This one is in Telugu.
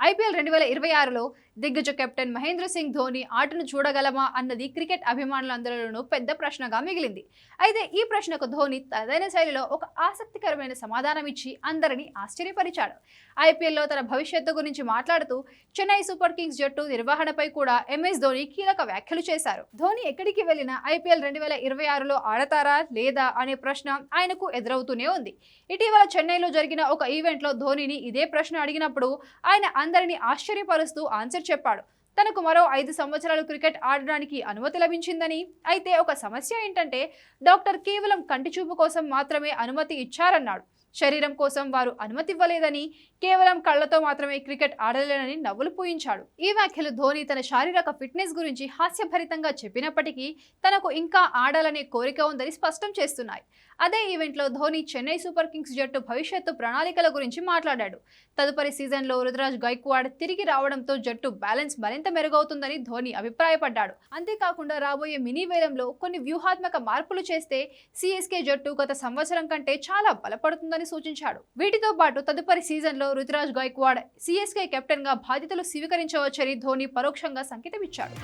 ఐపీఎల్ 2026లో దిగ్గజ కెప్టెన్ మహేంద్ర సింగ్ ధోని ఆటను చూడగలమా అన్నది క్రికెట్ అభిమానులందరిలోనూ పెద్ద ప్రశ్నగా మిగిలింది. అయితే ఈ ప్రశ్నకు ధోని తనదైన శైలిలో ఒక ఆసక్తికరమైన సమాధానం ఇచ్చి అందరినీ ఆశ్చర్యపరిచాడు. ఐపీఎల్లో తన భవిష్యత్తు గురించి మాట్లాడుతూ చెన్నై సూపర్ కింగ్స్ జట్టు నిర్వహణపై కూడా ఎంఎస్ ధోని కీలక వ్యాఖ్యలు చేశారు. ధోని ఎక్కడికి వెళ్లినా ఐపీఎల్ 2026లో ఆడతారా లేదా అనే ప్రశ్న ఆయనకు ఎదురవుతూనే ఉంది. ఇటీవల చెన్నైలో జరిగిన ఒక ఈవెంట్లో ధోనిని ఇదే ప్రశ్న అడిగినప్పుడు ఆయన అందరినీ ఆశ్చర్యపరుస్తూ ఆన్సర్ చెప్పాడు. తనకు మరో 5 సంవత్సరాలు క్రికెట్ ఆడడానికి అనుమతి లభించిందని, అయితే ఒక సమస్య ఏంటంటే డాక్టర్ కేవలం కంటి చూపు కోసం మాత్రమే అనుమతి ఇచ్చారన్నాడు. శరీరం కోసం వారు అనుమతి ఇవ్వలేదని, కేవలం కళ్లతో మాత్రమే క్రికెట్ ఆడలేనని నవ్వులు పూయించాడు. ఈ వ్యాఖ్యలు ధోని తన శారీరక ఫిట్నెస్ గురించి హాస్యభరితంగా చెప్పినప్పటికీ తనకు ఇంకా ఆడాలనే కోరిక ఉందని స్పష్టం చేస్తున్నాయి. అదే ఈవెంట్లో ధోని చెన్నై సూపర్ కింగ్స్ జట్టు భవిష్యత్తు ప్రణాళికల గురించి మాట్లాడాడు. తదుపరి సీజన్లో రుతురాజ్ గైక్వాడ్ తిరిగి రావడంతో జట్టు బ్యాలెన్స్ మరింత మెరుగవుతుందని ధోని అభిప్రాయపడ్డాడు. అంతేకాకుండా రాబోయే మినీ వేలంలో కొన్ని వ్యూహాత్మక మార్పులు చేస్తే సిఎస్కే జట్టు గత సంవత్సరం కంటే చాలా బలపడుతుందని సూచించాడు. వీటితో పాటు తదుపరి సీజన్లో రుతురాజ్ గైక్వాడ్ సిఎస్కే కెప్టెన్ గా బాధ్యతలు స్వీకరించవచ్చని ధోని పరోక్షంగా సంకేతమిచ్చాడు.